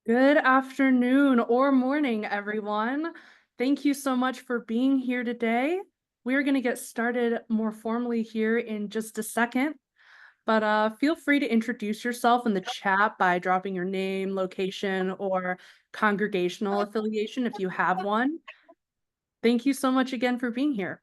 Good afternoon or morning, everyone. Thank you so much for being here today. We're going to get started more formally here in just a second, but feel free to introduce yourself in the chat by dropping your name, location, or congregational affiliation if you have one. Thank you so much again for being here.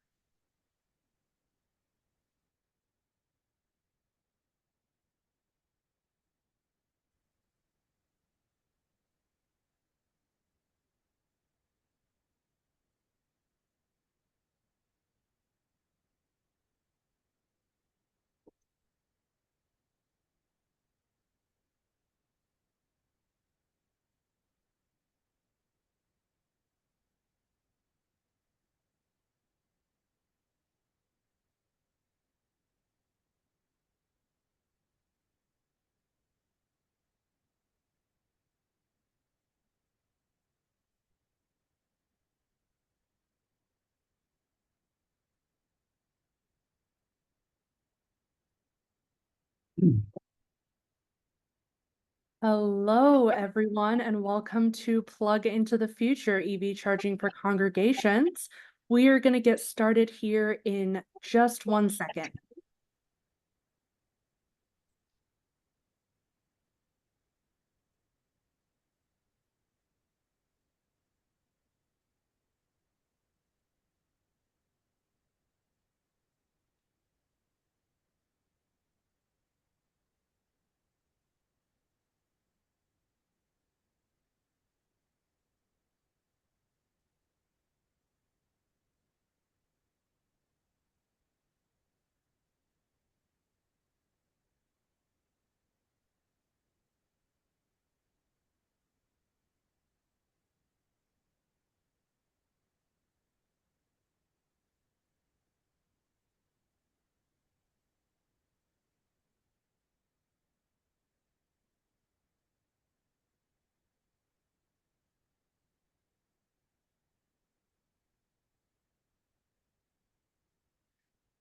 Hello, everyone, and welcome to Plug into the Future EV Charging for Congregations. We are going to get started here in just 1 second.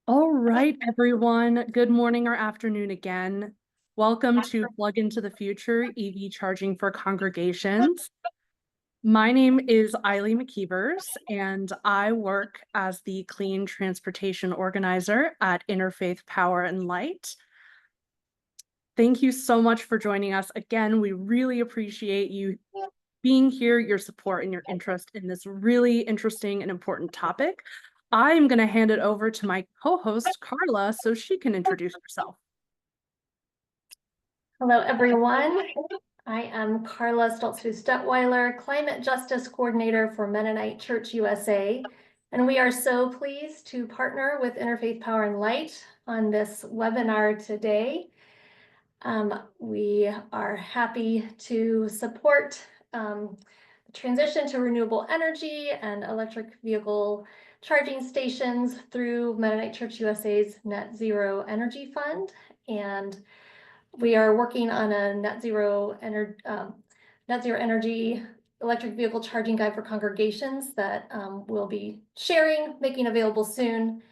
All right, everyone. Good morning or afternoon again. Welcome to Plug into the Future EV Charging for Congregations. My name is Eileen McKeevers, and I work as the Clean Transportation Organizer at Interfaith Power and Light. Thank you so much for joining us again. We really appreciate you being here, your support, and your interest in this really interesting and important topic. I'm going to hand it over to my co-host, Carla, so she can introduce herself. Hello, everyone. I am Carla Stoltzfus-Detweiler, Climate Justice Coordinator for Mennonite Church USA, and we are so pleased to partner with Interfaith Power and Light on this webinar today. We are happy to support the transition to renewable energy and electric vehicle charging stations through Mennonite Church USA's Net Zero Energy Fund, and we are working on a net zero energy electric vehicle charging guide for congregations that we'll be sharing, making available soon.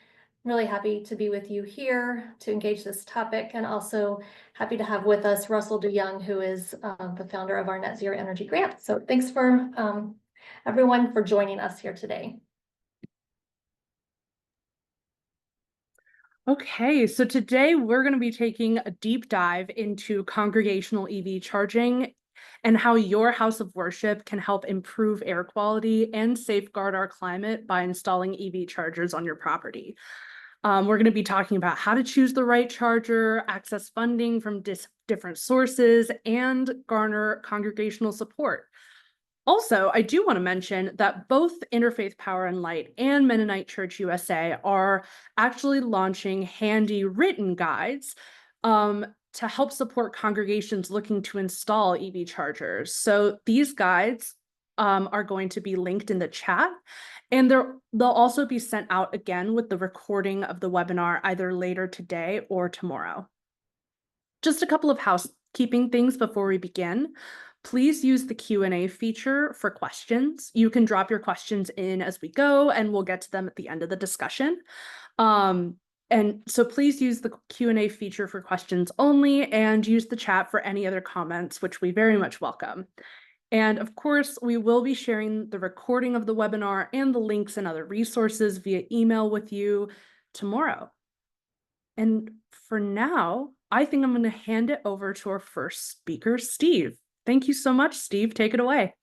I'm really happy to be with you here to engage this topic, and also happy to have with us Russell DeYoung, who is the founder of our Net Zero Energy Grant. So thanks for everyone for joining us here today. Okay, so today we're going to be taking a deep dive into congregational EV charging and how your house of worship can help improve air quality and safeguard our climate by installing EV chargers on your property. We're going to be talking about how to choose the right charger, access funding from different sources, and garner congregational support. Also, I do want to mention that both Interfaith Power and Light and Mennonite Church USA are actually launching handy written guides to help support congregations looking to install EV chargers. So these guides are going to be linked in the chat, and they'll also be sent out again with the recording of the webinar either later today or tomorrow. Just a couple of housekeeping things before we begin. Please use the Q&A feature for questions. You can drop your questions in as we go, and we'll get to them at the end of the discussion. And so please use the Q&A feature for questions only, and use the chat for any other comments, which we very much welcome. And of course, we will be sharing the recording of the webinar and the links and other resources via email with you tomorrow. And for now, I think I'm going to hand it over to our first speaker, Steve. Thank you so much, Steve. Take it away.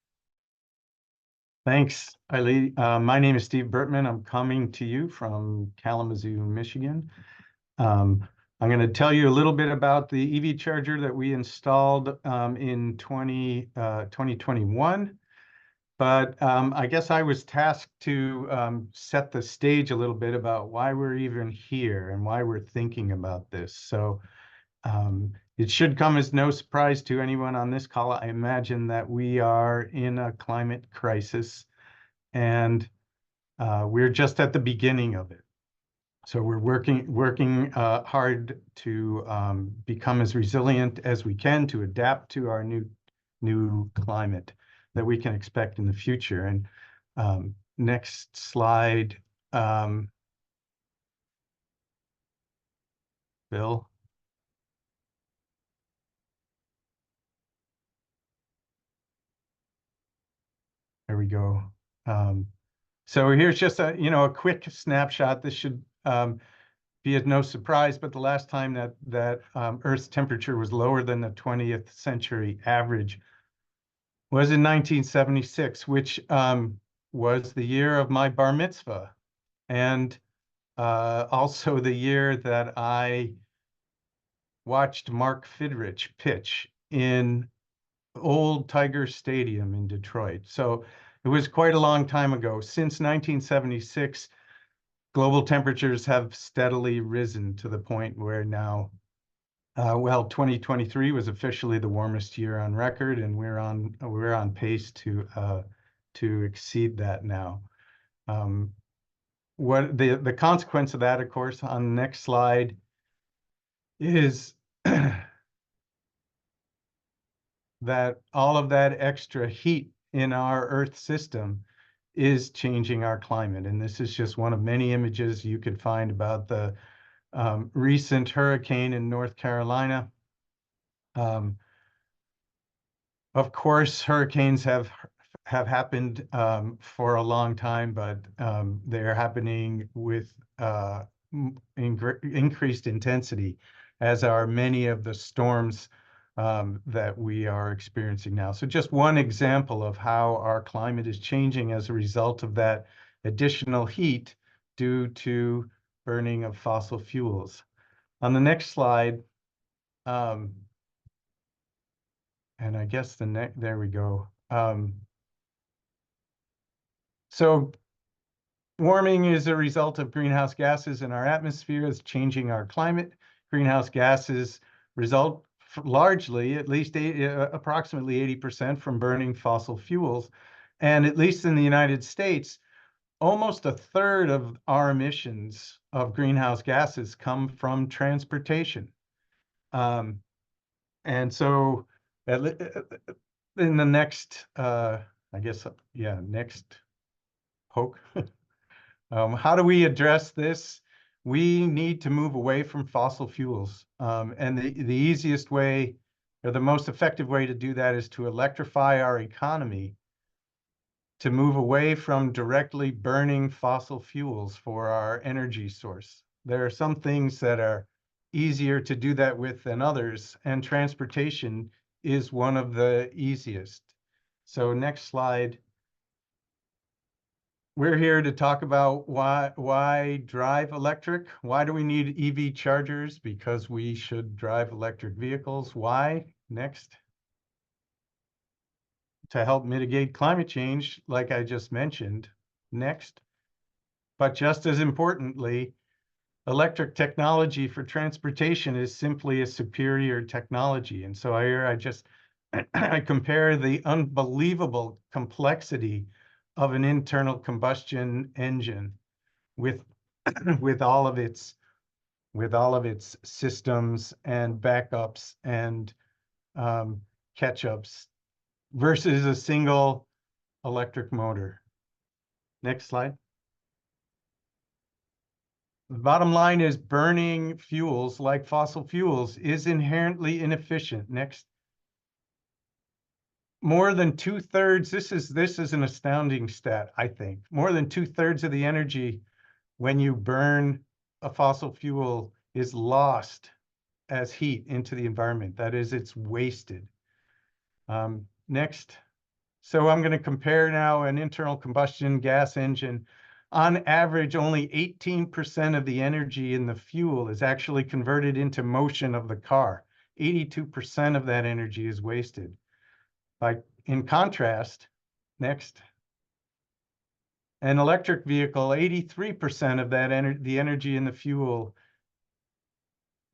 Thanks, Eileen. My name is Steve Bertman. I'm coming to you from Kalamazoo, Michigan. I'm going to tell you a little bit about the EV charger that we installed in 2021. But I guess I was tasked to set the stage a little bit about why we're even here and why we're thinking about this. So it should come as no surprise to anyone on this call. I imagine that we are in a climate crisis, and we're just at the beginning of it. So we're working hard to become as resilient as we can to adapt to our new climate that we can expect in the future. And next slide, Bill. There we go. So here's just a quick snapshot. This should be of no surprise, but the last time that Earth's temperature was lower than the 20th century average was in 1976, which was the year of my bar mitzvah, and also the year that I watched Mark Fidrich pitch in old Tiger Stadium in Detroit. So it was quite a long time ago. Since 1976, global temperatures have steadily risen to the point where now, 2023 was officially the warmest year on record, and we're on pace to exceed that now. What the consequence of that, of course, on the next slide is that all of that extra heat in our Earth system is changing our climate. And this is just one of many images you could find about the recent hurricane in North Carolina. Of course, hurricanes have happened for a long time, but they're happening with increased intensity, as are many of the storms that we are experiencing now. So just one example of how our climate is changing as a result of that additional heat due to burning of fossil fuels. On the next slide, and I guess there we go. So warming is a result of greenhouse gases in our atmosphere. It's changing our climate. Greenhouse gases result largely, at least approximately 80%, from burning fossil fuels. And at least in the United States, almost a third of our emissions of greenhouse gases come from transportation. And so in the next, next poke. How do we address this? We need to move away from fossil fuels. And the easiest way, or the most effective way to do that, is to electrify our economy, to move away from directly burning fossil fuels for our energy source. There are some things that are easier to do that with than others, and transportation is one of the easiest. So next slide. We're here to talk about why drive electric. Why do we need EV chargers? Because we should drive electric vehicles. Why? Next. To help mitigate climate change, like I just mentioned. Next. But just as importantly, electric technology for transportation is simply a superior technology. And so here I compare the unbelievable complexity of an internal combustion engine with all of its systems and backups and catch-ups versus a single electric motor. Next slide. The bottom line is burning fuels like fossil fuels is inherently inefficient. Next. More than 2/3, this is an astounding stat, I think. More than 2/3 of the energy when you burn a fossil fuel is lost as heat into the environment. That is, it's wasted. Next. So I'm going to compare now an internal combustion gas engine. On average, only 18% of the energy in the fuel is actually converted into motion of the car. 82% of that energy is wasted. In contrast, next, an electric vehicle, 83% of that the energy in the fuel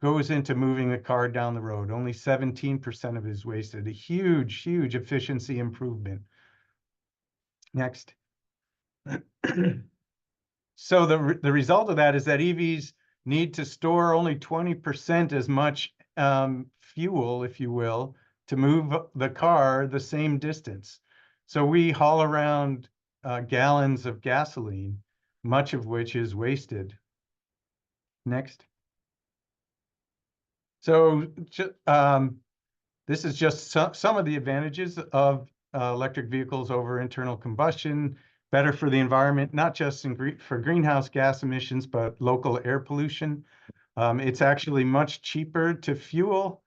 goes into moving the car down the road. Only 17% of it is wasted. A huge, huge efficiency improvement. Next. So the result of that is that EVs need to store only 20% as much fuel, if you will, to move the car the same distance. So we haul around gallons of gasoline, much of which is wasted. Next. So this is just some of the advantages of electric vehicles over internal combustion. Better for the environment, not just for greenhouse gas emissions, but local air pollution. It's actually much cheaper to fuel,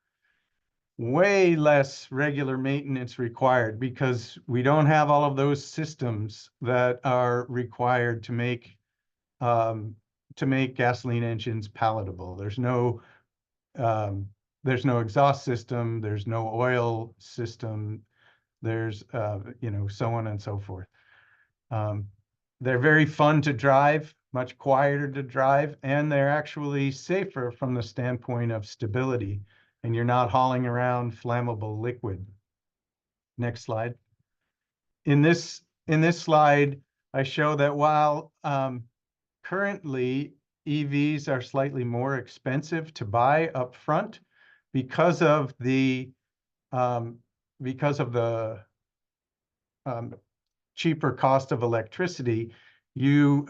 way less regular maintenance required because we don't have all of those systems that are required to make gasoline engines palatable. There's no exhaust system, there's no oil system, there's so on and so forth. They're very fun to drive, much quieter to drive, and they're actually safer from the standpoint of stability, and you're not hauling around flammable liquid. Next slide. In this slide, I show that while currently EVs are slightly more expensive to buy up front because of the cheaper cost of electricity, you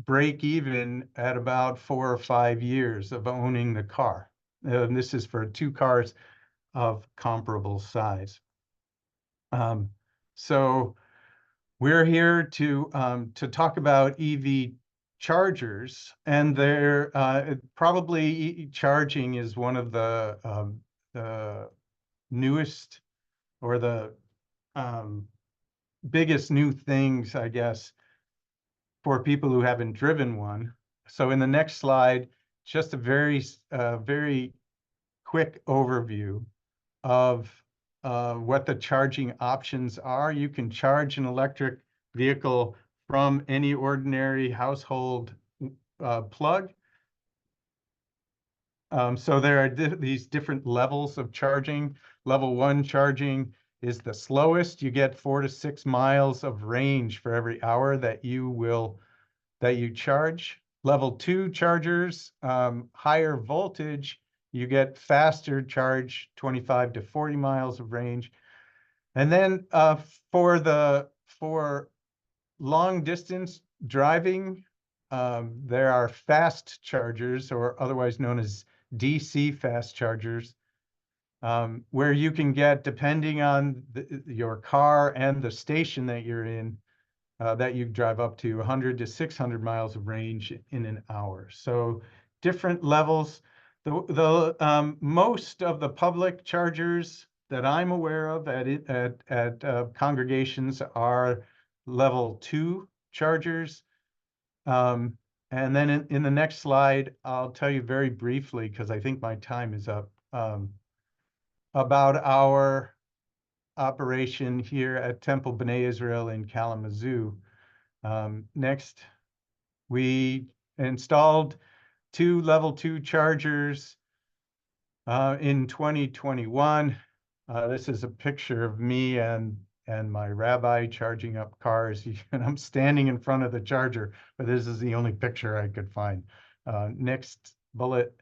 break even at about 4 or 5 years of owning the car. And this is for 2 cars of comparable size. So we're here to talk about EV chargers, and they're probably charging is one of the newest or the biggest new things, I guess, for people who haven't driven one. So in the next slide, just a very quick overview of what the charging options are. You can charge an electric vehicle from any ordinary household plug. So there are these different levels of charging. Level 1 charging is the slowest. You get 4 to 6 miles of range for every hour that you charge. Level 2 chargers, higher voltage, you get faster charge, 25 to 40 miles of range. And then for long distance driving, there are fast chargers, or otherwise known as DC fast chargers, where you can get, depending on your car and the station that you're in, that you drive up to 100 to 600 miles of range in an hour. So different levels. The most of the public chargers that I'm aware of at congregations are level 2 chargers. And then in the next slide, I'll tell you very briefly, because I think my time is up, about our operation here at Temple B'nai Israel in Kalamazoo. Next, we installed 2 level 2 chargers in 2021. This is a picture of me and my rabbi charging up cars. And I'm standing in front of the charger, but this is the only picture I could find. Next bullet.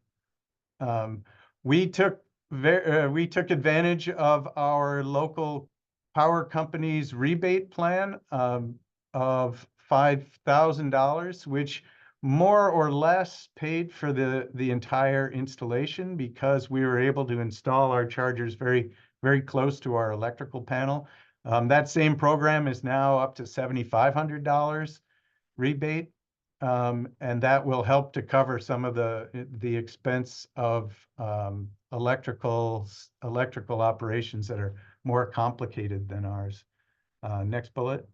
We took advantage of our local power company's rebate plan of $5,000, which more or less paid for the entire installation because we were able to install our chargers very, very close to our electrical panel. That same program is now up to $7,500 rebate. And that will help to cover some of the expense of electrical operations that are more complicated than ours. Next bullet.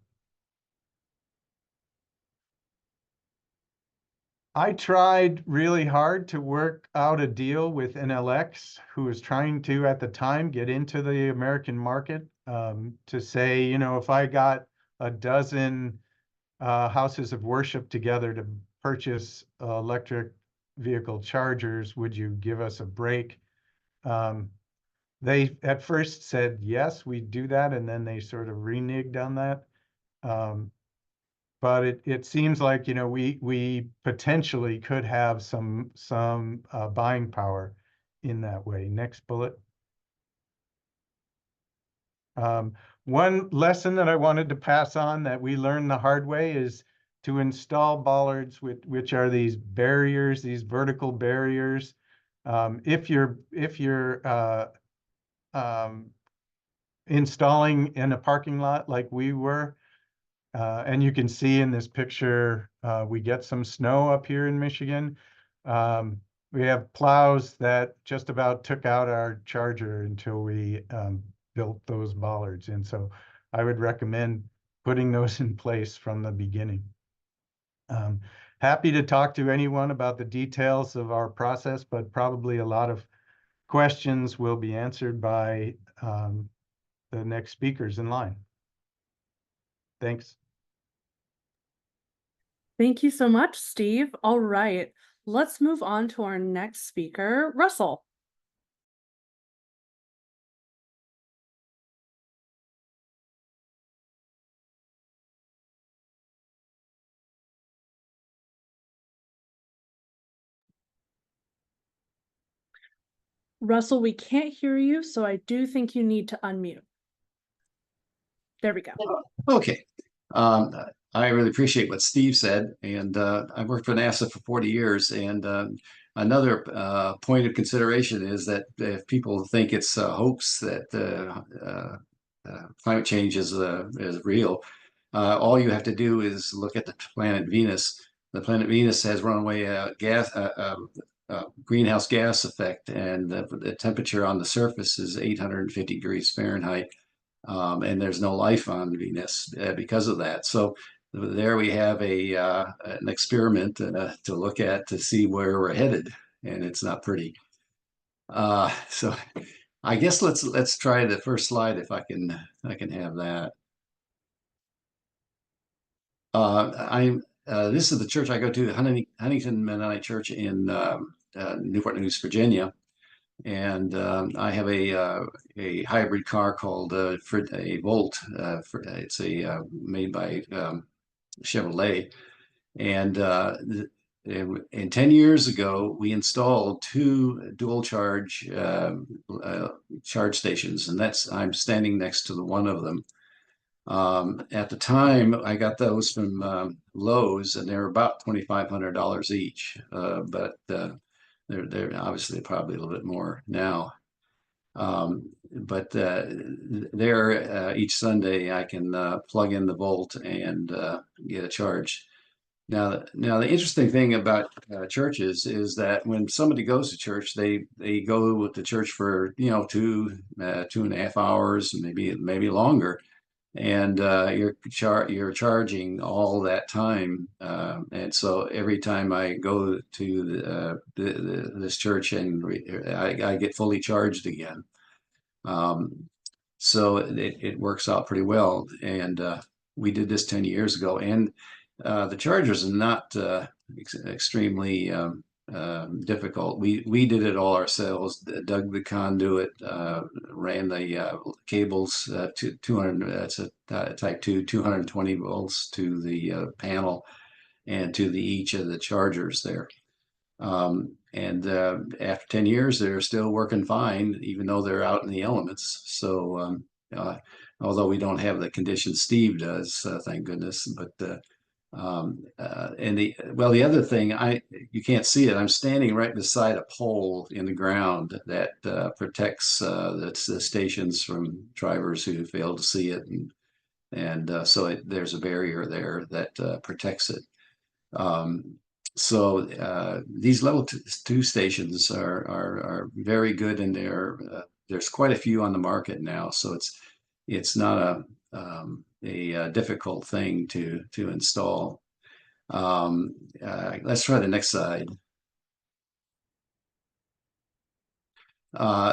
I tried really hard to work out a deal with NLX, who was trying to, at the time, get into the American market, to say, you know, if I got a dozen houses of worship together to purchase electric vehicle chargers, would you give us a break? They at first said, yes, we do that. And then they sort of reneged on that. But it seems like, you know, we potentially could have some buying power in that way. Next bullet. One lesson that I wanted to pass on that we learned the hard way is to install bollards, which are these barriers, these vertical barriers. If you're installing in a parking lot like we were, and you can see in this picture, we get some snow up here in Michigan. We have plows that just about took out our charger until we built those bollards. And so I would recommend putting those in place from the beginning. Happy to talk to anyone about the details of our process, but probably a lot of questions will be answered by the next speakers in line. Thanks. Thank you so much, Steve. All right, let's move on to our next speaker, Russell. Russell, we can't hear you, so I do think you need to unmute. There we go. Okay. I really appreciate what Steve said, and I worked for NASA for 40 years. And another point of consideration is that if people think it's a hoax that climate change is real, all you have to do is look at the planet Venus. The planet Venus has runaway greenhouse gas effect, and the temperature on the surface is 850 degrees Fahrenheit. And there's no life on Venus because of that. So there we have an experiment to look at to see where we're headed, and it's not pretty. So I guess let's try the first slide if I can have that. This is the church I go to, Huntington Mennonite Church in Newport News, Virginia. And I have a hybrid car called a Volt. It's made by Chevrolet. And 10 years ago, we installed 2 dual charge stations, and I'm standing next to one of them. At the time, I got those from Lowe's, and they were about $2,500 each. But they're obviously probably a little bit more now. But there, each Sunday, I can plug in the Volt and get a charge. Now the interesting thing about churches is that when somebody goes to church, they go to church for 2.5 hours, maybe longer, and you're charging all that time, and so every time I go to this church, and I get fully charged again. So it works out pretty well, and we did this 10 years ago, and the chargers are not extremely difficult. We did it all ourselves, dug the conduit, ran the cables to 200, that's a type 2, 220 volts to the panel and to each of the chargers there. And after 10 years, they're still working fine, even though they're out in the elements. So although we don't have the conditions Steve does, thank goodness. But the other thing, you can't see it. I'm standing right beside a pole in the ground that protects the stations from drivers who fail to see it, and so there's a barrier there that protects it. So these level two stations are very good, and there's quite a few on the market now. So it's not a difficult thing to install. Let's try the next slide.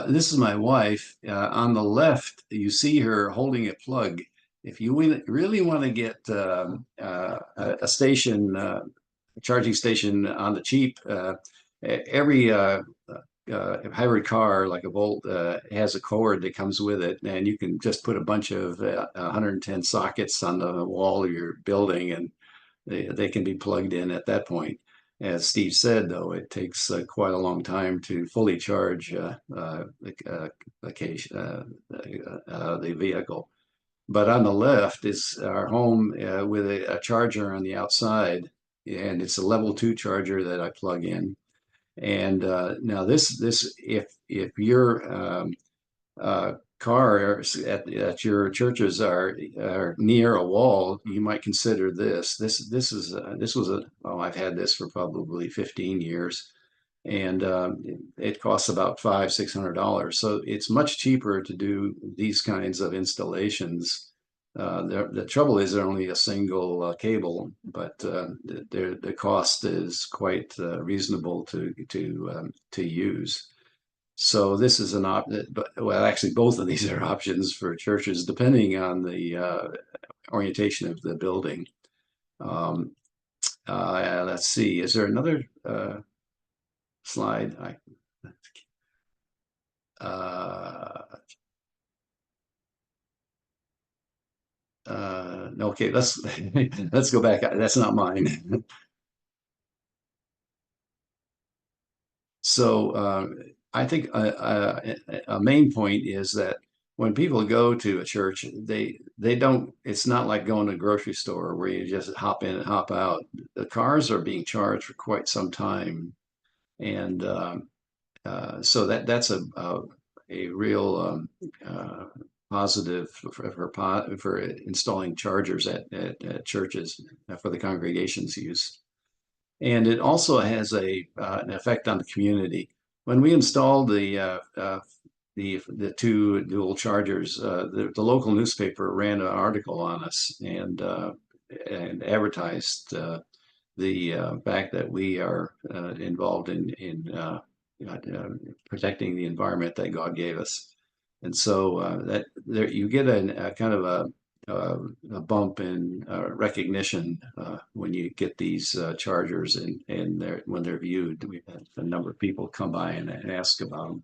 This is my wife. On the left, you see her holding a plug. If you really want to get a station, a charging station on the cheap, every hybrid car like a Volt has a cord that comes with it, and you can just put a bunch of 110 sockets on the wall of your building, and they can be plugged in at that point. As Steve said, though, it takes quite a long time to fully charge the vehicle. But on the left is our home with a charger on the outside, and it's a level 2 charger that I plug in. And now if your car at your churches are near a wall, you might consider this. I've had this for probably 15 years, and it costs about $500-600. So it's much cheaper to do these kinds of installations. The trouble is they're only a single cable, but the cost is quite reasonable to use. So this is an option. Well, actually, both of these are options for churches, depending on the orientation of the building. Let's see. Is there another slide? Okay, let's go back. That's not mine. So I think a main point is that when people go to a church, they don't. It's not like going to a grocery store where you just hop in and hop out. The cars are being charged for quite some time, and so that's a real positive for installing chargers at churches for the congregation's use. And it also has an effect on the community. When we installed the two dual chargers, the local newspaper ran an article on us and advertised the fact that we are involved in protecting the environment that God gave us. And so that there you get a kind of a bump in recognition when you get these chargers, and when they're viewed. We've had a number of people come by and ask about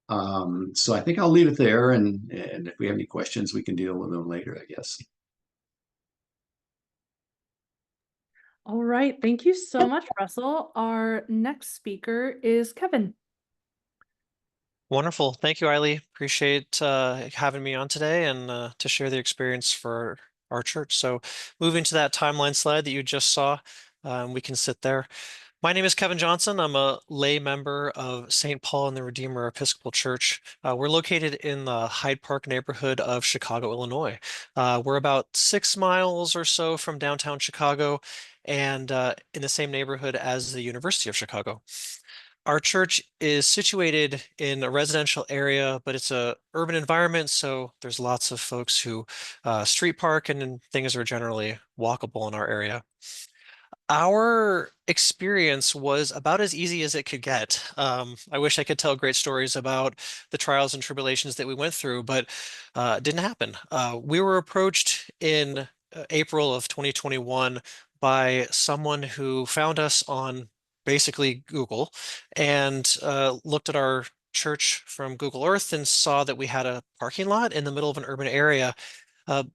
them. So I think I'll leave it there, and if we have any questions, we can deal with them later, I guess. All right, thank you so much, Russell. Our next speaker is Kevin. Wonderful. Thank you, Eiley. Appreciate having me on today and to share the experience for our church. So moving to that timeline slide that you just saw, we can sit there. My name is Kevin Johnson. I'm a lay member of St. Paul and the Redeemer Episcopal Church. We're located in the Hyde Park neighborhood of Chicago, Illinois. We're about 6 miles or so from downtown Chicago, and in the same neighborhood as the University of Chicago. Our church is situated in a residential area, but it's a urban environment, so there's lots of folks who street park, and things are generally walkable in our area. Our experience was about as easy as it could get. I wish I could tell great stories about the trials and tribulations that we went through, but it didn't happen. We were approached in April of 2021 by someone who found us on basically Google and looked at our church from Google Earth and saw that we had a parking lot in the middle of an urban area.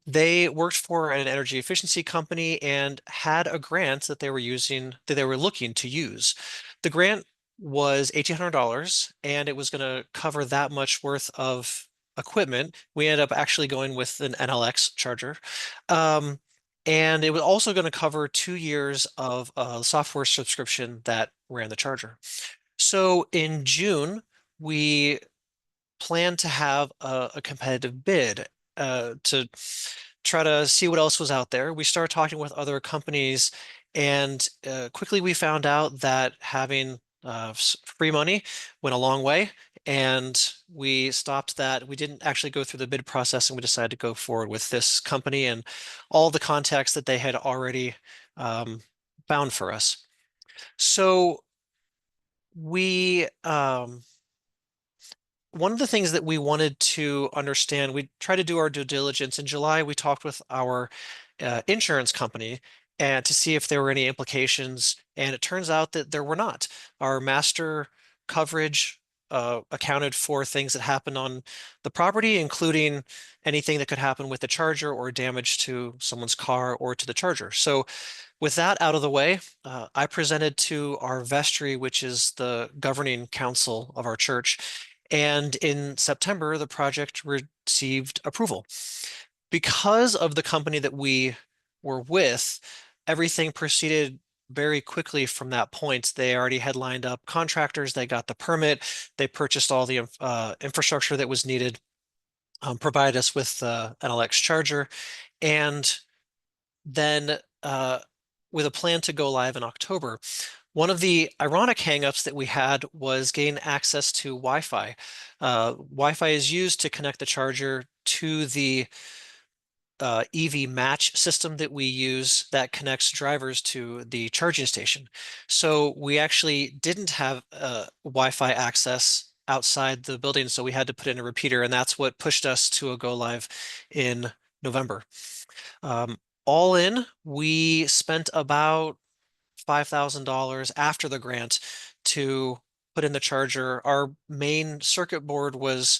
They worked for an energy efficiency company and had a grant that they were looking to use. The grant was $1,800, and it was going to cover that much worth of equipment. We ended up actually going with an NLX charger. And it was also going to cover 2 years of software subscription that ran the charger. So in June, we plan to have a competitive bid to try to see what else was out there. We started talking with other companies, and quickly we found out that having free money went a long way, and we stopped that. We didn't actually go through the bid process, and we decided to go forward with this company and all the contacts that they had already found for us. So we one of the things that we wanted to understand, we tried to do our due diligence. In July, we talked with our insurance company and to see if there were any implications, and it turns out that there were not. Our master coverage accounted for things that happened on the property, including anything that could happen with the charger or damage to someone's car or to the charger. So with that out of the way, I presented to our vestry, which is the governing council of our church. And in September, the project received approval. Because of the company that we were with, everything proceeded very quickly from that point. They already had lined up contractors, they got the permit, they purchased all the infrastructure that was needed, provided us with an NLX charger, and then with a plan to go live in October. One of the ironic hangups that we had was getting access to Wi-Fi. Wi-Fi is used to connect the charger to the EV match system that we use that connects drivers to the charging station. So we actually didn't have Wi-Fi access outside the building, so we had to put in a repeater, and that's what pushed us to a go live in November. All in, we spent about $5,000 after the grant to put in the charger. Our main circuit board was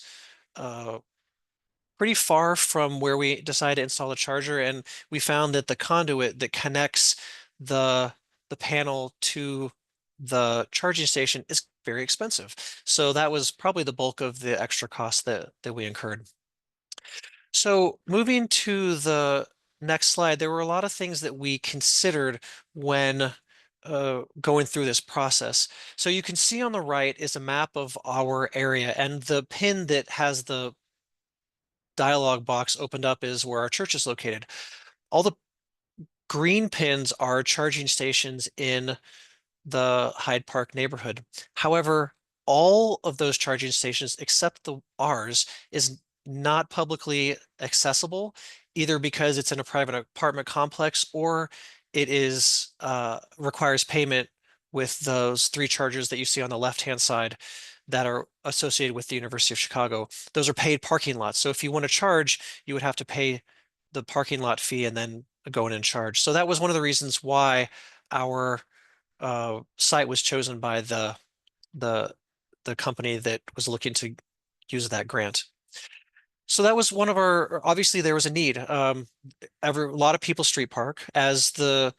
pretty far from where we decided to install the charger, and we found that the conduit that connects the panel to the charging station is very expensive. So that was probably the bulk of the extra cost that we incurred. So moving to the next slide, there were a lot of things that we considered when going through this process. So you can see on the right is a map of our area, and the pin that has the dialog box opened up is where our church is located. All the green pins are charging stations in the Hyde Park neighborhood. However, all of those charging stations except ours is not publicly accessible, either because it's in a private apartment complex or it is requires payment with those 3 chargers that you see on the left-hand side that are associated with the University of Chicago. Those are paid parking lots. So if you want to charge, you would have to pay the parking lot fee and then go in and charge. So that was one of the reasons why our site was chosen by the company that was looking to use that grant. So that was one of our, obviously there was a need. A lot of people street park as the,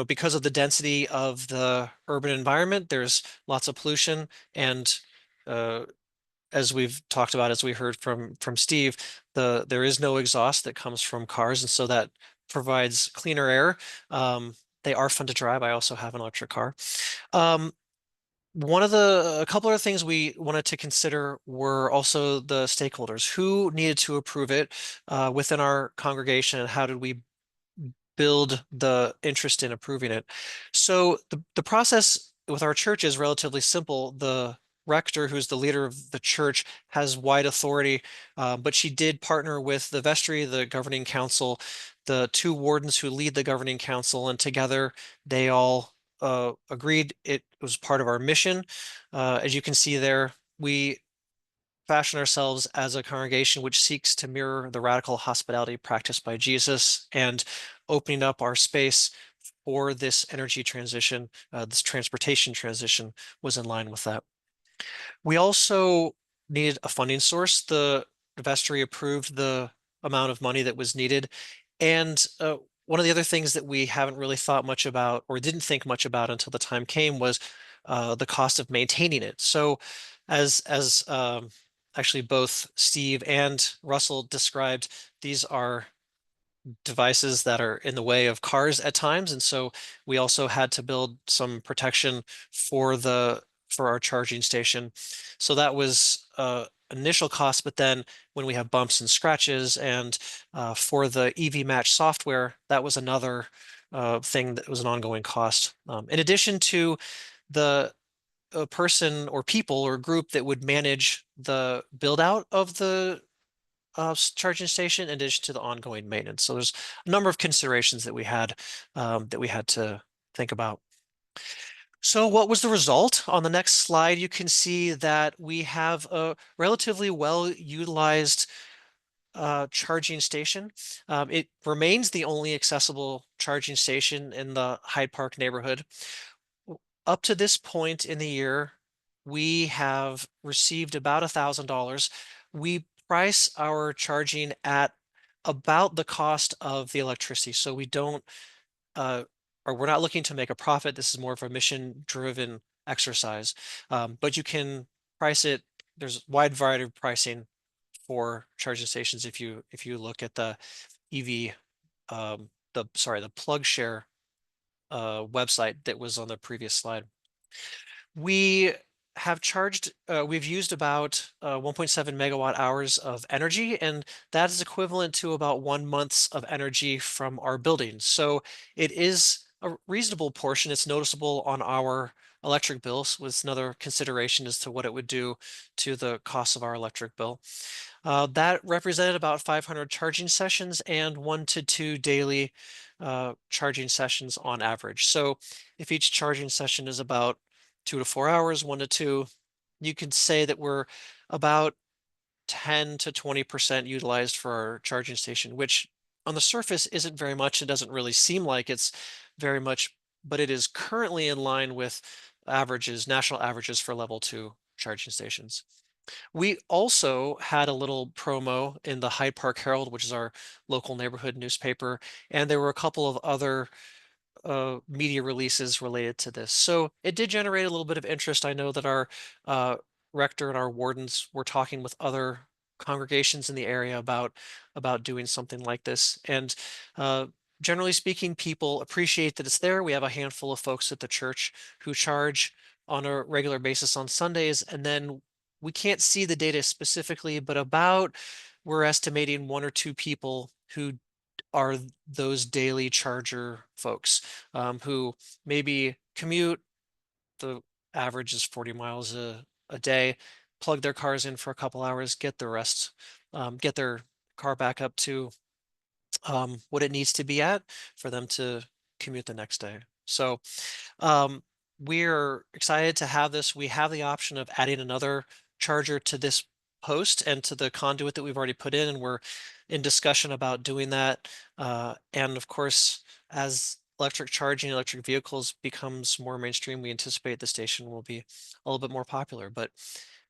because of the density of the urban environment, there's lots of pollution. And as we've talked about, as we heard from Steve, there is no exhaust that comes from cars. And so that provides cleaner air. They are fun to drive. I also have an electric car. A couple of things we wanted to consider were also the stakeholders who needed to approve it within our congregation, and how did we build the interest in approving it. So the process with our church is relatively simple. The rector, who's the leader of the church, has wide authority, but she did partner with the vestry, the governing council, the 2 wardens who lead the governing council, and together they all agreed it was part of our mission. As you can see there, we fashion ourselves as a congregation which seeks to mirror the radical hospitality practiced by Jesus, and opening up our space for this energy transition, this transportation transition was in line with that. We also needed a funding source. The vestry approved the amount of money that was needed. And one of the other things that we haven't really thought much about, or didn't think much about until the time came, was the cost of maintaining it. So as actually both Steve and Russell described, these are devices that are in the way of cars at times, and so we also had to build some protection for our charging station. So that was initial cost, but then when we have bumps and scratches, and for the EV Match software, that was another thing that was an ongoing cost. In addition to the person or people or group that would manage the build out of the charging station in addition to the ongoing maintenance. So there's a number of considerations that we had to think about. So what was the result? On the next slide, you can see that we have a relatively well utilized charging station. It remains the only accessible charging station in the Hyde Park neighborhood. Up to this point in the year, we have received about $1,000. We price our charging at about the cost of the electricity. So we don't, or we're not looking to make a profit. This is more of a mission-driven exercise. But you can price it. There's a wide variety of pricing for charging stations. If you look at the EV, the PlugShare website that was on the previous slide. We have charged, we've used about 1.7 megawatt hours of energy, and that is equivalent to about 1 month's of energy from our buildings. So it is a reasonable portion. It's noticeable on our electric bills, with another consideration as to what it would do to the cost of our electric bill. That represented about 500 charging sessions and 1 to 2 daily charging sessions on average. So if each charging session is about 2 to 4 hours, 1 to 2, you could say that we're about 10 to 20% utilized for our charging station, which on the surface isn't very much. It doesn't really seem like it's very much, but it is currently in line with averages, national averages for level 2 charging stations. We also had a little promo in the Hyde Park Herald, which is our local neighborhood newspaper, and there were a couple of other media releases related to this. So it did generate a little bit of interest. I know that our rector and our wardens were talking with other congregations in the area about doing something like this. And generally speaking, people appreciate that it's there. We have a handful of folks at the church who charge on a regular basis on Sundays, and then we can't see the data specifically, but we're estimating 1 or 2 people who are those daily charger folks who maybe commute. The average is 40 miles a day, plug their cars in for a couple hours, get the rest, get their car back up to what it needs to be at for them to commute the next day. So we're excited to have this. We have the option of adding another charger to this post and to the conduit that we've already put in, and we're in discussion about doing that. And of course, as electric charging, electric vehicles becomes more mainstream, we anticipate the station will be a little bit more popular. But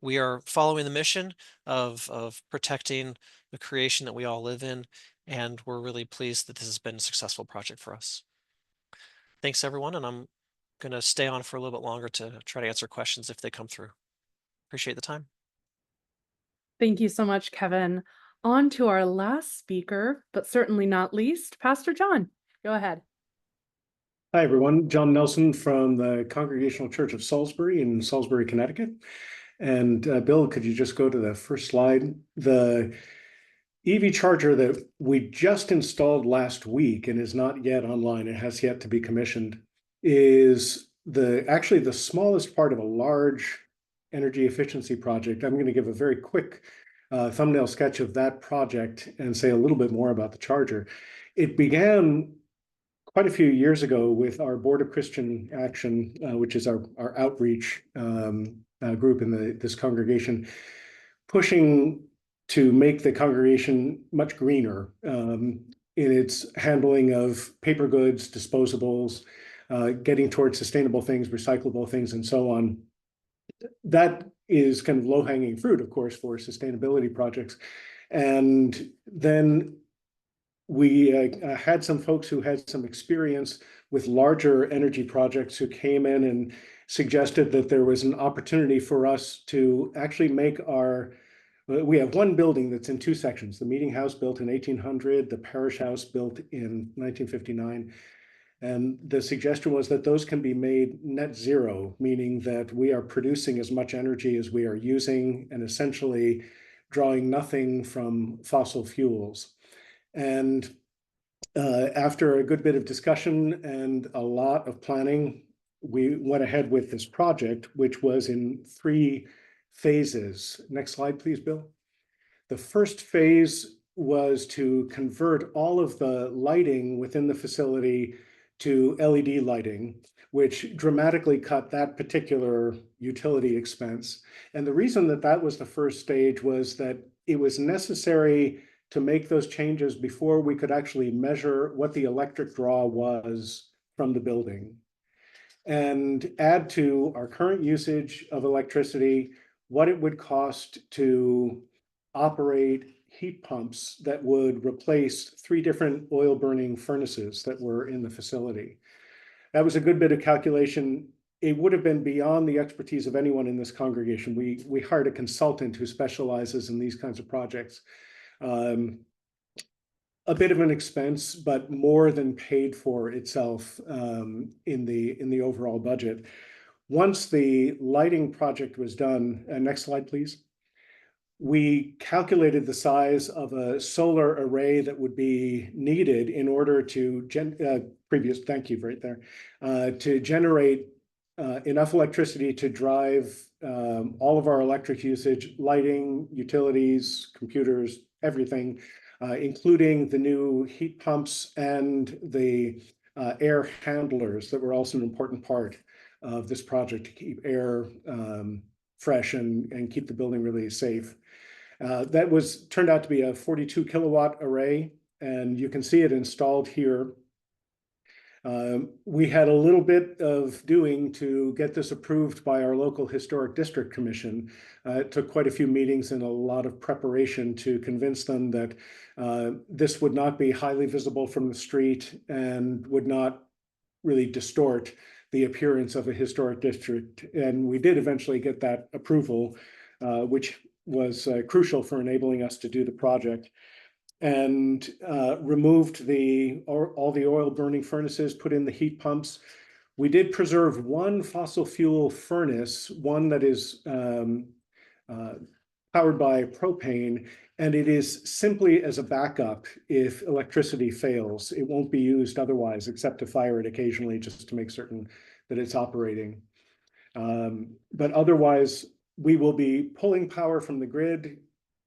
we are following the mission of protecting the creation that we all live in, and we're really pleased that this has been a successful project for us. Thanks, everyone, and I'm going to stay on for a little bit longer to try to answer questions if they come through. Appreciate the time. Thank you so much, Kevin. On to our last speaker, but certainly not least, Pastor John. Go ahead. Hi, everyone. John Nelson from the Congregational Church of Salisbury in Salisbury, Connecticut. And Bill, could you just go to the first slide? The EV charger that we just installed last week and is not yet online, it has yet to be commissioned, is actually the smallest part of a large energy efficiency project. I'm going to give a very quick thumbnail sketch of that project and say a little bit more about the charger. It began quite a few years ago with our Board of Christian Action, which is our outreach group in this congregation, pushing to make the congregation much greener in its handling of paper goods, disposables, getting towards sustainable things, recyclable things, and so on. That is kind of low-hanging fruit, of course, for sustainability projects. And then we had some folks who had some experience with larger energy projects who came in and suggested that there was an opportunity for us to actually make our we have one building that's in two sections, the meeting house built in 1800, the parish house built in 1959. And the suggestion was that those can be made net zero, meaning that we are producing as much energy as we are using and essentially drawing nothing from fossil fuels. And after a good bit of discussion and a lot of planning, we went ahead with this project, which was in 3 phases. Next slide, please, Bill. The first phase was to convert all of the lighting within the facility to LED lighting, which dramatically cut that particular utility expense. And the reason that that was the first stage was that it was necessary to make those changes before we could actually measure what the electric draw was from the building and add to our current usage of electricity what it would cost to operate heat pumps that would replace 3 different oil burning furnaces that were in the facility. That was a good bit of calculation. It would have been beyond the expertise of anyone in this congregation. We hired a consultant who specializes in these kinds of projects. A bit of an expense, but more than paid for itself in the overall budget. Once the lighting project was done, next slide, please. We calculated the size of a solar array that would be needed in order to thank you right there, to generate enough electricity to drive all of our electric usage, lighting, utilities, computers, everything, including the new heat pumps and the air handlers that were also an important part of this project to keep air fresh and keep the building really safe. That turned out to be a 42 kilowatt array, and you can see it installed here. We had a little bit of doing to get this approved by our local historic district commission. It took quite a few meetings and a lot of preparation to convince them that this would not be highly visible from the street and would not really distort the appearance of a historic district. And we did eventually get that approval, which was crucial for enabling us to do the project. And removed all the oil burning furnaces, put in the heat pumps. We did preserve one fossil fuel furnace, one that is powered by propane, and it is simply as a backup if electricity fails. It won't be used otherwise, except to fire it occasionally just to make certain that it's operating. But otherwise, we will be pulling power from the grid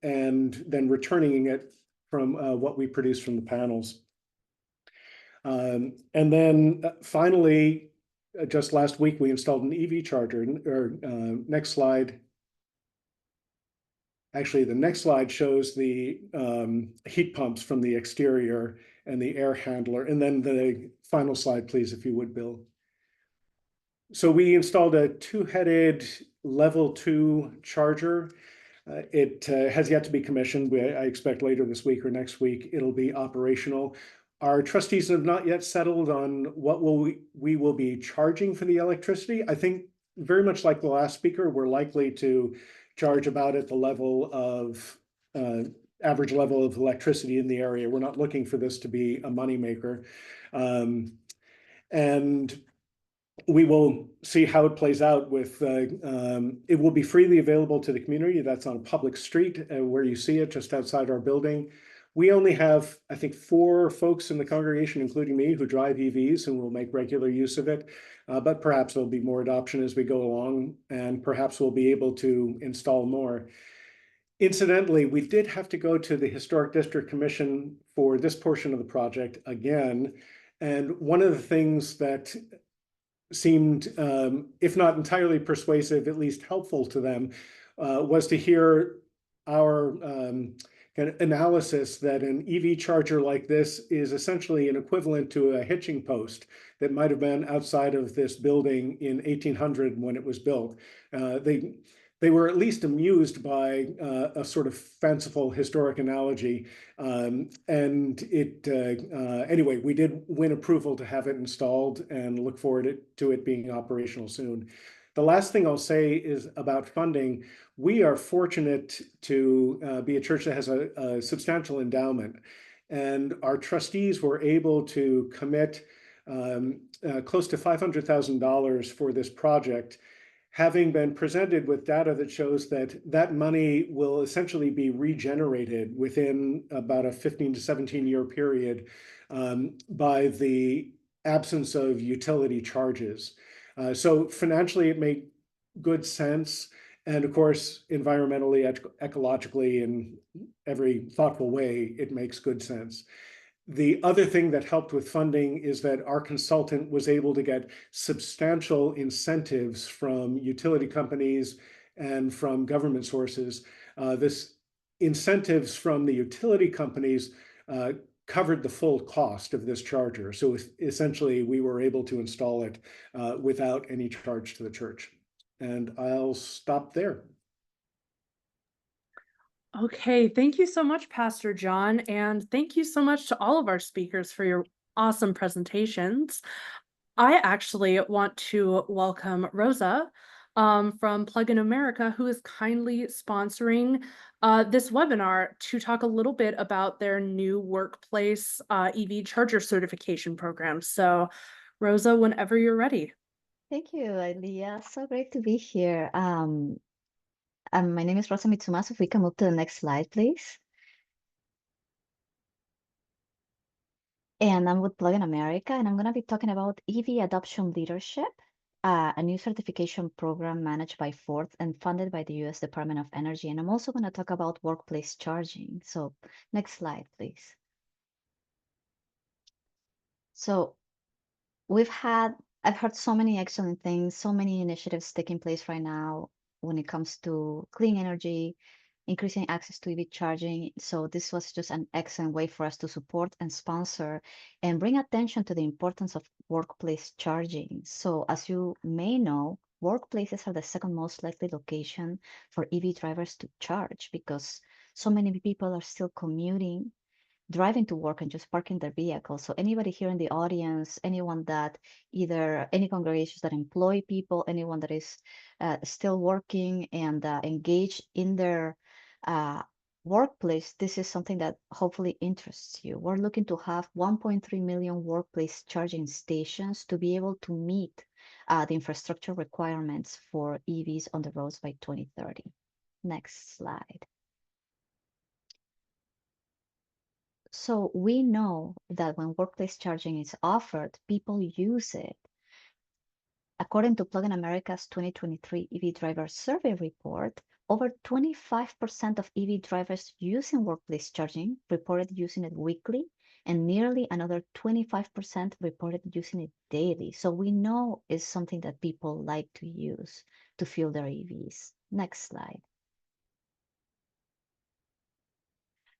and then returning it from what we produce from the panels. And then finally, just last week, we installed an EV charger. Next slide. Actually, the next slide shows the heat pumps from the exterior and the air handler. And then the final slide, please, if you would, Bill. So we installed a 2-headed level 2 charger. It has yet to be commissioned. I expect later this week or next week it'll be operational. Our trustees have not yet settled on what we will be charging for the electricity. I think very much like the last speaker, we're likely to charge about at the level of average level of electricity in the area. We're not looking for this to be a moneymaker. And we will see how it plays out with, it will be freely available to the community. That's on a public street where you see it just outside our building. We only have, I think, 4 folks in the congregation, including me, who drive EVs and will make regular use of it. But perhaps there'll be more adoption as we go along, and perhaps we'll be able to install more. Incidentally, we did have to go to the Historic District Commission for this portion of the project again. And one of the things that seemed, if not entirely persuasive, at least helpful to them, was to hear our kind of analysis that an EV charger like this is essentially an equivalent to a hitching post that might have been outside of this building in 1800 when it was built. They were at least amused by a sort of fanciful historic analogy. Anyway, we did win approval to have it installed and look forward to it being operational soon. The last thing I'll say is about funding. We are fortunate to be a church that has a substantial endowment, and our trustees were able to commit close to $500,000 for this project, having been presented with data that shows that that money will essentially be regenerated within about a 15 to 17 year period by the absence of utility charges. So financially, it made good sense. And of course, environmentally, ecologically, in every thoughtful way, it makes good sense. The other thing that helped with funding is that our consultant was able to get substantial incentives from utility companies and from government sources. This incentives from the utility companies covered the full cost of this charger. So essentially, we were able to install it without any charge to the church. And I'll stop there. Okay, thank you so much, Pastor John, and thank you so much to all of our speakers for your awesome presentations. I actually want to welcome Rosa from Plug in America, who is kindly sponsoring this webinar to talk a little bit about their new workplace EV charger certification program. So, Rosa, whenever you're ready. Thank you, Leah. So great to be here. My name is Rosa Mitsumasu. If we can move to the next slide, please. And I'm with Plug in America, and I'm going to be talking about EV adoption leadership, a new certification program managed by Ford and funded by the U.S. Department of Energy. And I'm also going to talk about workplace charging. So next slide, please. So I've heard so many excellent things, so many initiatives taking place right now when it comes to clean energy, increasing access to EV charging. So this was just an excellent way for us to support and sponsor and bring attention to the importance of workplace charging. So as you may know, workplaces are the second most likely location for EV drivers to charge because so many people are still commuting, driving to work and just parking their vehicles. So anybody here in the audience, anyone that either any congregations that employ people, anyone that is still working and engaged in their workplace, this is something that hopefully interests you. We're looking to have 1.3 million workplace charging stations to be able to meet the infrastructure requirements for EVs on the roads by 2030. Next slide. So we know that when workplace charging is offered, people use it. According to Plug in America's 2023 EV driver survey report, over 25% of EV drivers using workplace charging reported using it weekly, and nearly another 25% reported using it daily. So we know it's something that people like to use to fuel their EVs. Next slide.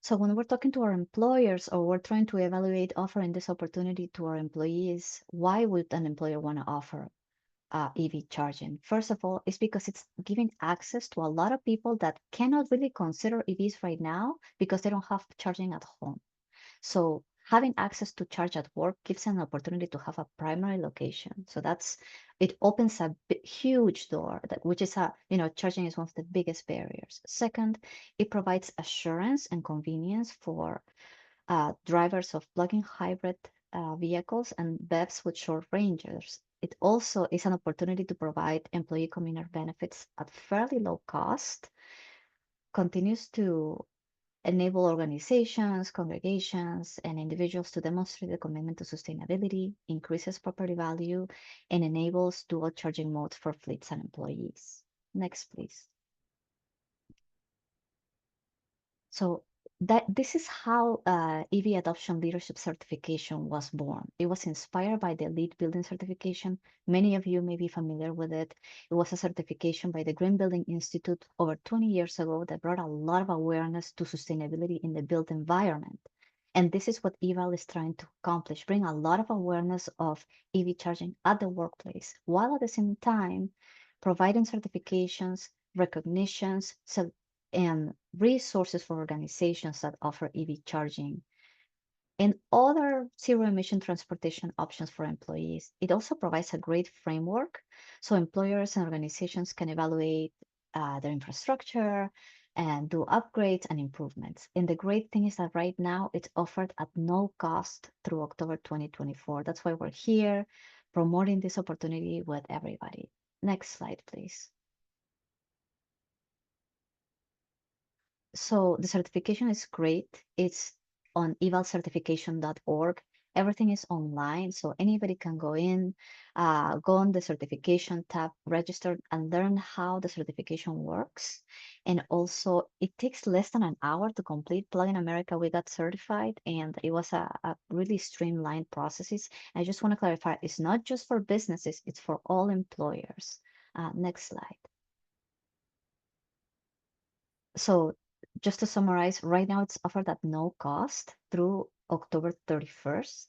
So when we're talking to our employers or we're trying to evaluate offering this opportunity to our employees, why would an employer want to offer EV charging? First of all, it's because it's giving access to a lot of people that cannot really consider EVs right now because they don't have charging at home. So having access to charge at work gives them an opportunity to have a primary location. So it opens a huge door, which is charging is one of the biggest barriers. Second, it provides assurance and convenience for drivers of plug-in hybrid vehicles and BEVs with short ranges. It also is an opportunity to provide employee communal benefits at fairly low cost, continues to enable organizations, congregations, and individuals to demonstrate the commitment to sustainability, increases property value, and enables dual charging modes for fleets and employees. Next, please. So this is how EV Adoption Leadership Certification was born. It was inspired by the LEED Building Certification. Many of you may be familiar with it. It was a certification by the Green Building Institute over 20 years ago that brought a lot of awareness to sustainability in the built environment. And this is what EVAL is trying to accomplish, bring a lot of awareness of EV charging at the workplace, while at the same time providing certifications, recognitions, and resources for organizations that offer EV charging and other zero-emission transportation options for employees. It also provides a great framework so employers and organizations can evaluate their infrastructure and do upgrades and improvements. And the great thing is that right now it's offered at no cost through October 2024. That's why we're here promoting this opportunity with everybody. Next slide, please. So the certification is great. It's on evalcertification.org. Everything is online, so anybody can go in, go on the certification tab, register, and learn how the certification works. And also, it takes less than an hour to complete. Plug in America, we got certified, and it was a really streamlined processes. I just want to clarify, it's not just for businesses, it's for all employers. Next slide. So just to summarize, right now it's offered at no cost through October 31st.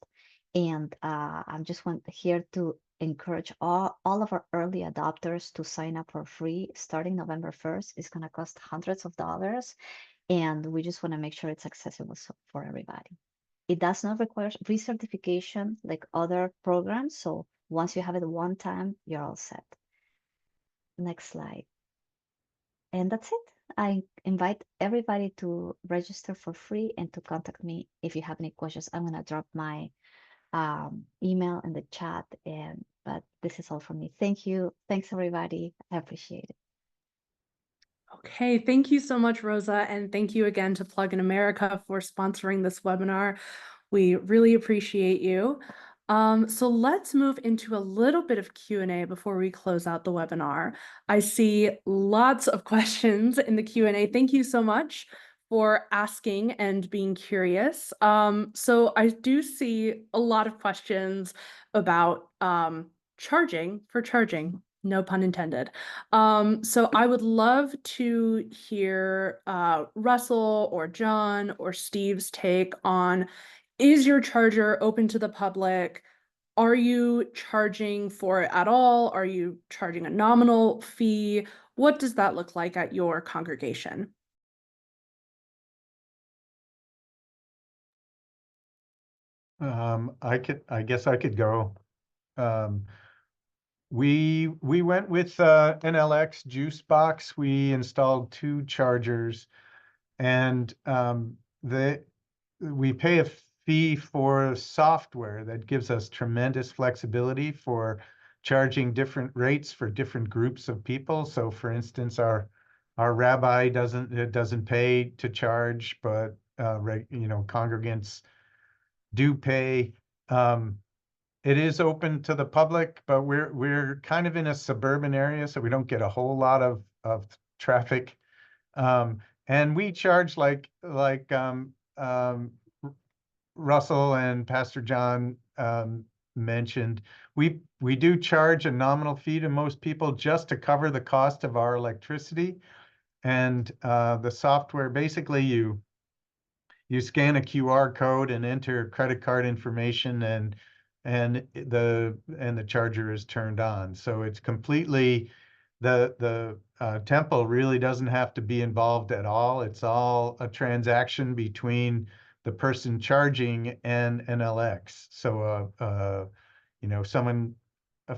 And I'm just here to encourage all of our early adopters to sign up for free starting November 1st. It's going to cost hundreds of dollars. And we just want to make sure it's accessible for everybody. It does not require recertification like other programs. So once you have it one time, you're all set. Next slide. And that's it. I invite everybody to register for free and to contact me if you have any questions. I'm going to drop my email in the chat. But this is all from me. Thank you. Thanks, everybody. I appreciate it. Okay, thank you so much, Rosa. And thank you again to Plug in America for sponsoring this webinar. We really appreciate you. So let's move into a little bit of Q&A before we close out the webinar. I see lots of questions in the Q&A. Thank you so much for asking and being curious. So I do see a lot of questions about charging for charging. No pun intended. So I would love to hear Russell or John or Steve's take on, is your charger open to the public? Are you charging for it at all? Are you charging a nominal fee? What does that look like at your congregation? I guess I could go. We went with NLX juice box. We installed 2 chargers, and we pay a fee for software that gives us tremendous flexibility for charging different rates for different groups of people. So, for instance, our rabbi doesn't pay to charge, but congregants do pay. It is open to the public, but we're kind of in a suburban area, so we don't get a whole lot of traffic. And we charge like Russell and Pastor John mentioned. We do charge a nominal fee to most people just to cover the cost of our electricity. And the software, basically you scan a QR code and enter credit card information, and the charger is turned on. So it's completely, the temple really doesn't have to be involved at all. It's all a transaction between the person charging and NLX. So someone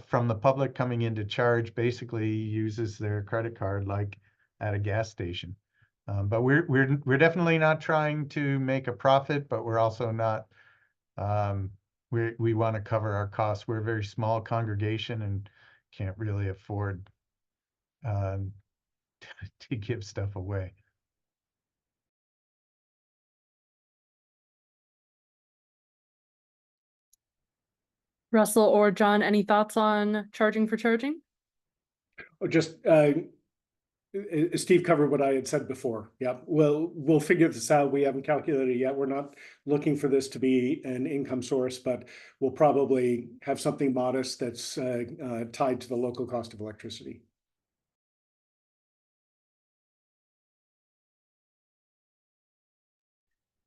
from the public coming in to charge basically uses their credit card like at a gas station. But we're definitely not trying to make a profit, but we're also not. We want to cover our costs. We're a very small congregation and can't really afford to give stuff away. Russell or John, any thoughts on charging for charging? Just Steve covered what I had said before. Yeah, we'll figure this out. We haven't calculated it yet. We're not looking for this to be an income source, but we'll probably have something modest that's tied to the local cost of electricity.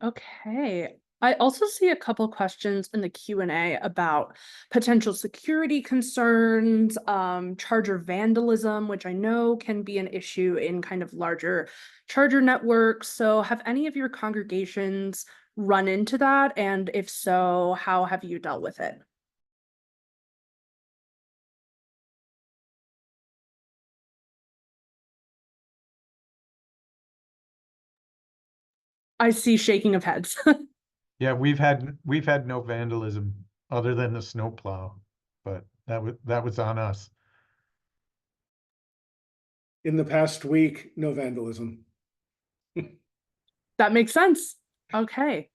Okay. I also see a couple questions in the Q&A about potential security concerns, charger vandalism, which I know can be an issue in kind of larger charger networks. So have any of your congregations run into that? And if so, how have you dealt with it? I see shaking of heads. Yeah, we've had no vandalism other than the snowplow, but that was on us. In the past week, no vandalism. That makes sense. Okay.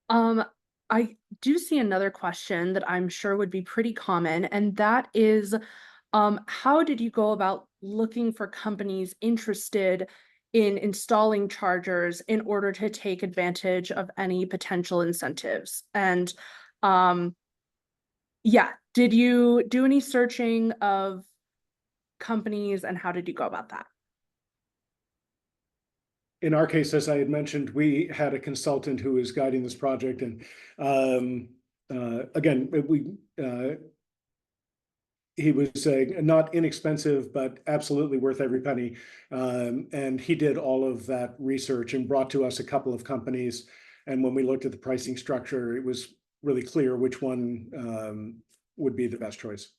I do see another question that I'm sure would be pretty common, and that is, how did you go about looking for companies interested in installing chargers in order to take advantage of any potential incentives? And, yeah, did you do any searching of companies, and how did you go about that? In our case, as I had mentioned, we had a consultant who was guiding this project, and again, he was not inexpensive, but absolutely worth every penny. And he did all of that research and brought to us a couple of companies. And when we looked at the pricing structure, it was really clear which one would be the best choice.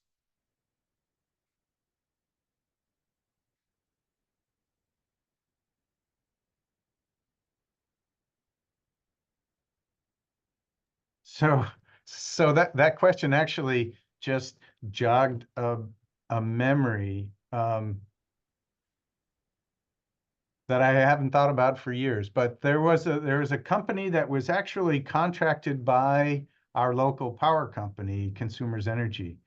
So that question actually just jogged a memory that I haven't thought about for years. But there was a company that was actually contracted by our local power company, Consumers Energy.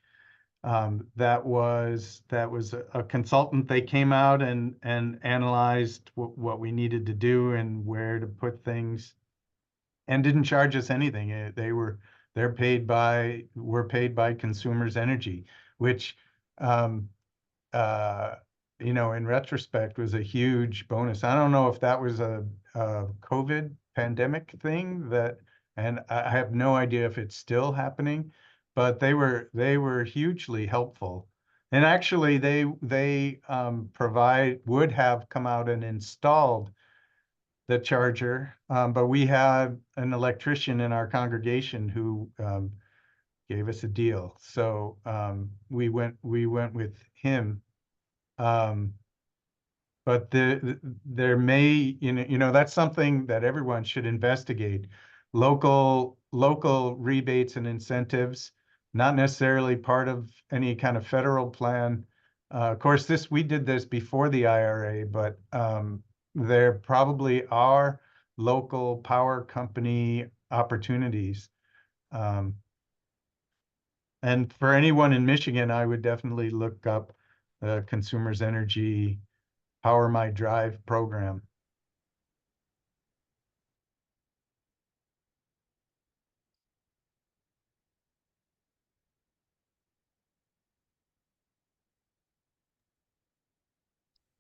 That was a consultant. They came out and analyzed what we needed to do and where to put things, and didn't charge us anything. We're paid by Consumers Energy, which in retrospect was a huge bonus. I don't know if that was a COVID pandemic thing and I have no idea if it's still happening, but they were hugely helpful. And actually they would have come out and installed the charger, but we had an electrician in our congregation who gave us a deal. So we went with him. But there may, that's something that everyone should investigate. Local rebates and incentives, not necessarily part of any kind of federal plan. Of course, we did this before the IRA, but there probably are local power company opportunities. And for anyone in Michigan, I would definitely look up Consumers Energy Power My Drive program.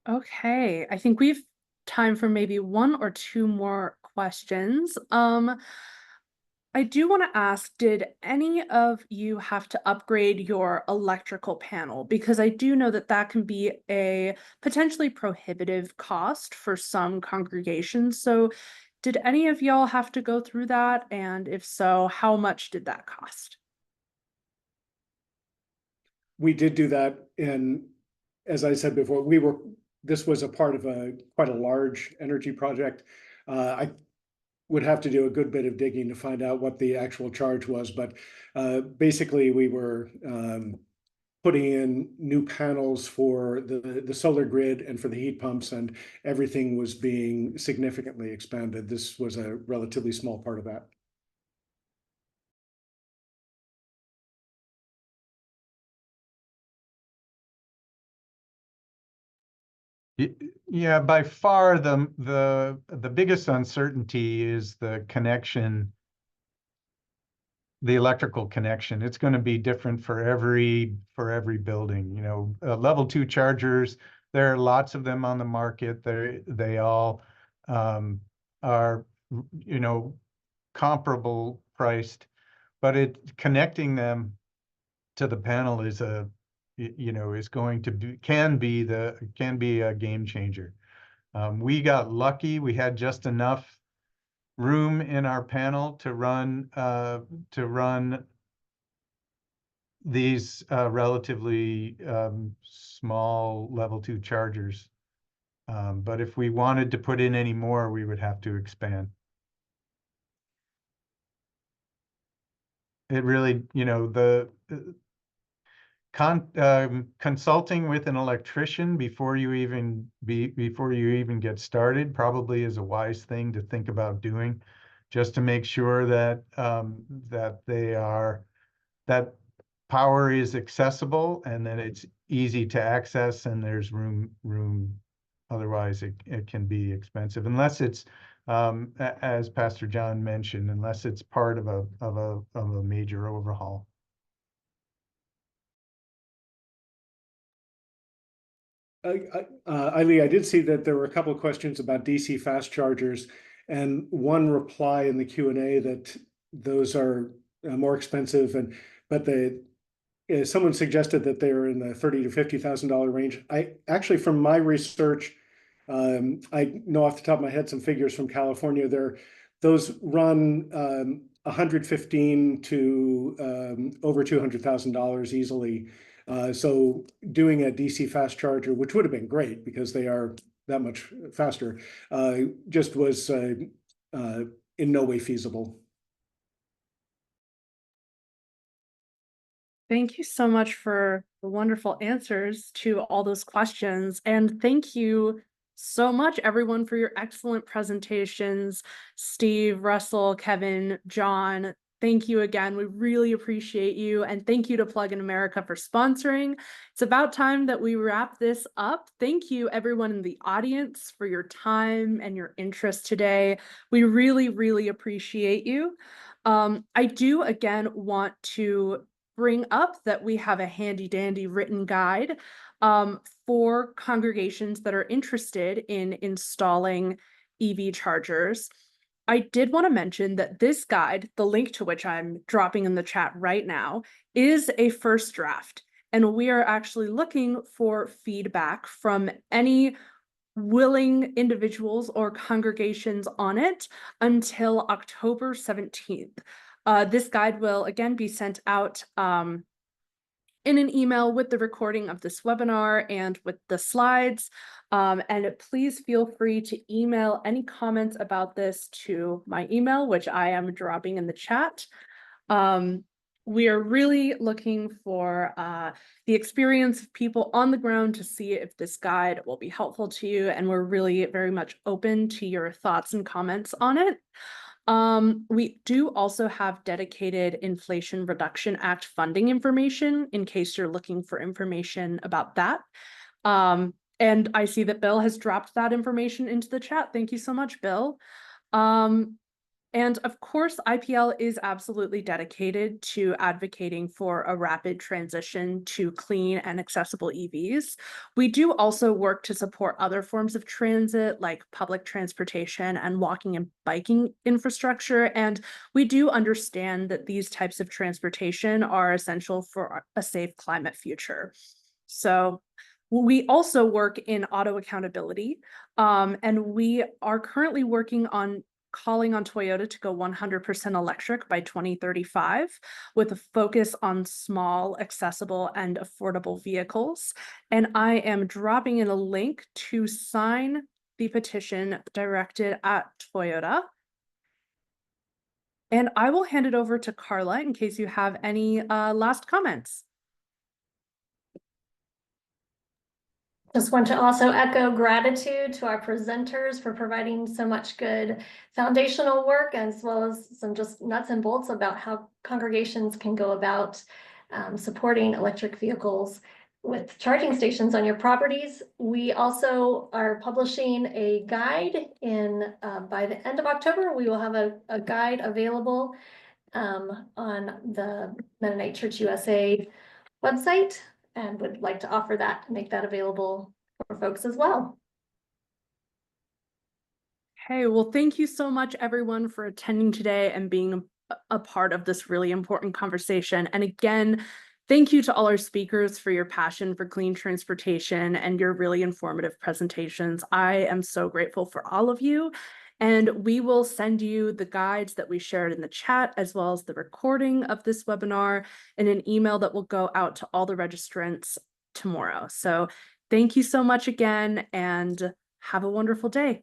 Okay, I think we've time for maybe one or two more questions. I do want to ask, did any of you have to upgrade your electrical panel? Because I do know that that can be a potentially prohibitive cost for some congregations. So did any of y'all have to go through that? And if so, how much did that cost? We did do that, and as I said before, this was a part of quite a large energy project. I would have to do a good bit of digging to find out what the actual charge was, but basically we were putting in new panels for the solar grid and for the heat pumps, and everything was being significantly expanded. This was a relatively small part of that. Yeah, by far the biggest uncertainty is the connection, the electrical connection. It's going to be different for every building. Level 2 chargers, there are lots of them on the market. They all are comparable priced, but connecting them to the panel is a is going to be, can be a game changer. We got lucky. We had just enough room in our panel to run these relatively small level 2 chargers. But if we wanted to put in any more, we would have to expand. It really, consulting with an electrician before you even get started probably is a wise thing to think about doing, just to make sure that that power is accessible and that it's easy to access and there's room. Otherwise, it can be expensive unless it's, as Pastor John mentioned, unless it's part of a major overhaul. Eileen, I did see that there were a couple of questions about DC fast chargers, and one reply in the Q&A that those are more expensive, but someone suggested that they were in the $30,000 to $50,000 range. I actually, from my research, I know off the top of my head some figures from California. Those run 115 to over $200,000 easily. So doing a DC fast charger, which would have been great because they are that much faster, just was in no way feasible. Thank you so much for the wonderful answers to all those questions. And thank you so much, everyone, for your excellent presentations. Steve, Russell, Kevin, John, thank you again. We really appreciate you. And thank you to Plug in America for sponsoring. It's about time that we wrap this up. Thank you, everyone in the audience, for your time and your interest today. We really, really appreciate you. I do, again, want to bring up that we have a handy dandy written guide for congregations that are interested in installing EV chargers. I did want to mention that this guide, the link to which I'm dropping in the chat right now, is a first draft, and we are actually looking for feedback from any willing individuals or congregations on it until October 17th. This guide will again be sent out in an email with the recording of this webinar and with the slides. And please feel free to email any comments about this to my email, which I am dropping in the chat. We are really looking for the experience of people on the ground to see if this guide will be helpful to you, and we're really very much open to your thoughts and comments on it. We do also have dedicated Inflation Reduction Act funding information in case you're looking for information about that. And I see that Bill has dropped that information into the chat. Thank you so much, Bill. And of course, IPL is absolutely dedicated to advocating for a rapid transition to clean and accessible EVs. We do also work to support other forms of transit like public transportation and walking and biking infrastructure. And we do understand that these types of transportation are essential for a safe climate future. So we also work in auto accountability, and we are currently working on calling on Toyota to go 100% electric by 2035 with a focus on small, accessible, and affordable vehicles. And I am dropping in a link to sign the petition directed at Toyota. And I will hand it over to Carla in case you have any last comments. Just want to also echo gratitude to our presenters for providing so much good foundational work, as well as some just nuts and bolts about how congregations can go about supporting electric vehicles with charging stations on your properties. We also are publishing a guide in by the end of October. We will have a guide available on the Mennonite Church USA website, and would like to offer that, make that available for folks as well. Hey, well, thank you so much, everyone, for attending today and being a part of this really important conversation. And again, Thank you to all our speakers for your passion for clean transportation and your really informative presentations. I am so grateful for all of you. And we will send you the guides that we shared in the chat, as well as the recording of this webinar in an email that will go out to all the registrants tomorrow. So thank you so much again, and have a wonderful day.